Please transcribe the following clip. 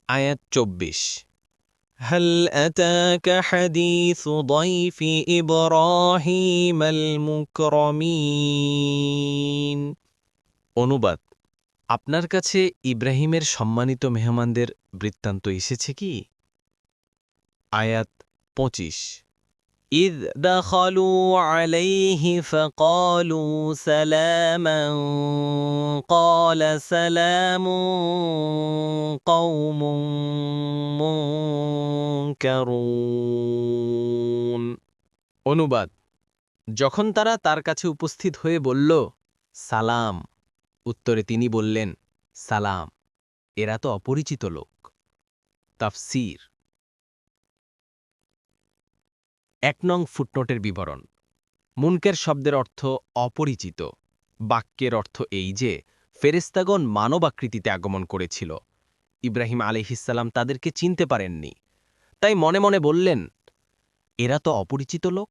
আয়াত ২৪। هل أتاك حديث ضيف إبراهيم المكرمين অনুবাদ: আপনার কাছে ইব্রাহিমের সম্মানিত মেহমানদের বৃত্তান্ত এসেছে কি? আয়াত ২৫। إذ دخلوا عليه فقالوا سلاما قال سلام قوم منكرون অনুবাদ: যখন তারা তার কাছে উপস্থিত হয়ে বলল, সালাম, উত্তরে তিনি বললেন, সালাম, এরা তো অপরিচিত লোক। তাফসীর। ১ নং ফুটনোটের বিবরণ। মুনকের শব্দের অর্থ অপরিচিত। বাক্যের অর্থ এই যে, ফেরেশতাগণ মানব আকৃতিতে আগমন করেছিল। ইব্রাহিম আলাইহিসসালাম তাদেরকে চিনতে পারেননি। তাই মনে মনে বললেন, এরা তো অপরিচিত লোক।